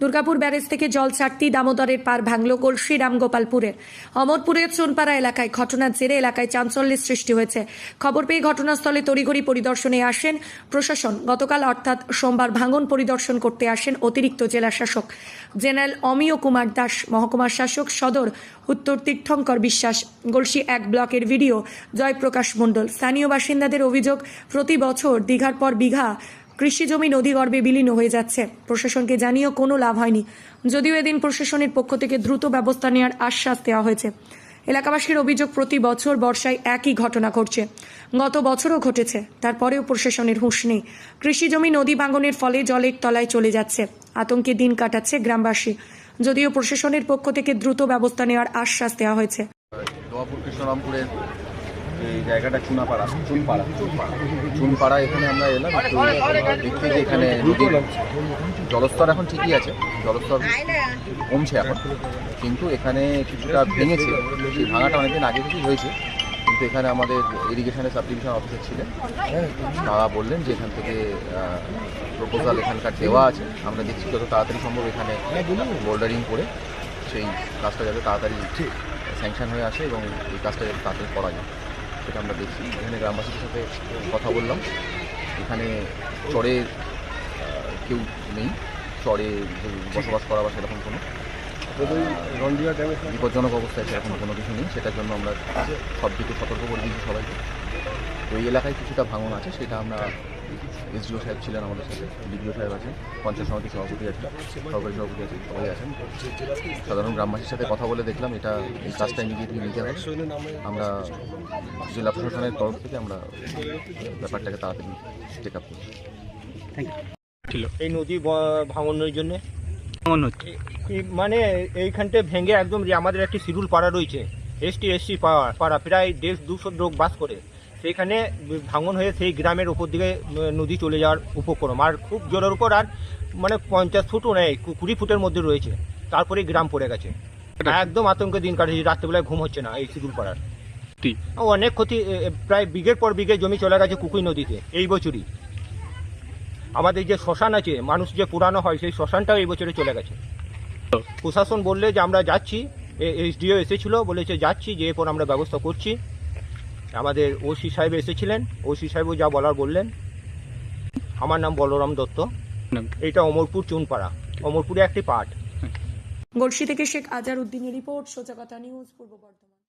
Durgapur barrage থেকে জল ছাড়তেই দামোদরের পার ভাঙল গলসি রামগোপালপুরের অমরপুরের চোনপাড়া এলাকায়। ঘটনার জেরে এলাকায় চাঞ্চল্যের সৃষ্টি হয়েছে। খবর পেয়ে ঘটনাস্থলে তড়িঘড়ি পরিদর্শনে আসেন প্রশাসন। গতকাল অর্থাৎ সোমবার ভাঙন পরিদর্শন করতে আসেন অতিরিক্ত জেলা শাসক জেনারেল অমিয় কুমার দাস, মহকুমার শাসক সদর উত্তর তীর্থঙ্কর বিশ্বাস, গলসি 1 ব্লকের ভিডিও জয়প্রকাশ মণ্ডল। স্থানীয় বাসিন্দাদের অভিযোগ, প্রতি বছর দীঘার পর বিঘা কৃষিজমি নদীগর্ভে বিলীন হয়ে যাচ্ছে। প্রশাসনকে জানিয়েও কোনো লাভ হয়নি, যদিও এদিন প্রশাসনের পক্ষ থেকে দ্রুত ব্যবস্থা নেওয়ার আশ্বাস দেওয়া হয়েছে। এলাকাবাসীর অভিযোগ, প্রতি বছর বর্ষায় একই ঘটনা ঘটছে, গত বছরও ঘটেছে, তারপরেও প্রশাসনের হুঁশ নেই। কৃষিজমি নদী ভাঙনের ফলে জলের তলায় চলে যাচ্ছে, আতঙ্কে দিন কাটাচ্ছে গ্রামবাসী, যদিও প্রশাসনের পক্ষ থেকে দ্রুত ব্যবস্থা নেওয়ার আশ্বাস দেওয়া হয়েছে। কৃষ্ণরামপুরের এই জায়গাটা চুনপাড়া এখানে আমরা এলাম দেখতে যে এখানে নদীর জলস্তর এখন ঠিকই আছে, জলস্তর কমছে এখন, কিন্তু এখানে কিছুটা ভেঙেছে। সেই ভাঙাটা অনেকদিন আগে থেকেই হয়েছে, কিন্তু এখানে আমাদের ইরিগেশনের সাব ডিভিশন অফিসার ছিলেন, তারা বললেন যে এখান থেকে প্রপোজাল এখানকার দেওয়া আছে, আমরা দেখছি যত তাড়াতাড়ি সম্ভব এখানে বোল্ডারিং করে সেই কাজটা যাতে তাড়াতাড়ি স্যাংশন হয়ে আসে এবং এই কাজটা যাতে তাড়াতাড়ি করা যায় সেটা আমরা দেখছি। এখানে গ্রামবাসীদের সাথে কথা বললাম, এখানে চরে কেউ নেই, চরে বসবাস করা বা সেরকম কোনো বিপজ্জনক অবস্থায় সেরকম কোনো কিছু নেই, সেটার জন্য আমরা সব দিকে সতর্ক করে দিয়েছি সবাইকে। তো এই এলাকায় কিছুটা ভাঙন আছে, সেটা আমরা এসডিও সাহেব ছিলেন আমাদের সাথে, ডিডিও সাহেব আছেন, পঞ্চায়েত সমিতির সভাপতি আছেন, সরকারি সভাপতি আছেন, সবাই আছেন। সাধারণ গ্রামবাসীর সাথে কথা বলে দেখলাম এটা এই কাজটা ইমিডিয়েটলি নিতে হবে। আমরা জেলা প্রশাসনের তরফ থেকে আমরা ব্যাপারটাকে তাড়াতাড়ি টেক আপ করছি। এই নদী ভাঙনের জন্য মানে এইখানটা ভেঙে একদম আমাদের একটি শিডিউল পাড়া রয়েছে, এসটি পাড়া, প্রায় 150-200 লোক বাস করে। সেইখানে ভাঙন হয়ে সেই গ্রামের উপর দিকে নদী চলে যাওয়ার উপক্রম, আর খুব জোরের উপর, আর মানে 50 ফুটও নেই, 20 ফুটের মধ্যে রয়েছে। তারপরে গ্রাম পড়ে গেছে, একদম আতঙ্কে দিন কাটেছে, রাত্রেবেলায় ঘুম হচ্ছে না এই শিডিউল পাড়ার। অনেক ক্ষতি, প্রায় বিঘের পর বিঘে জমি চলে গেছে কুকুই নদীতে এই বছরই। আমাদের যে শ্মশান আছে, মানুষ যে পুরানো হয়, সেই শ্মশানটাও এই বছরে চলে গেছে। প্রশাসন বললে যে আমরা যাচ্ছি, এসডিও এসেছিল, বলেছে যাচ্ছি, যে এরপর আমরা ব্যবস্থা করছি। আমাদের ওসি সাহেব এসেছিলেন, ওসি সাহেবও যা বলার বললেন। আমার নাম বলরাম দত্ত, এটা অমরপুর চুনপাড়া, অমরপুরে একটি পার্ট। গলসি থেকে শেখ আজার উদ্দিনের রিপোর্ট, সোজা কথা নিউজ, পূর্ব বর্ধমান।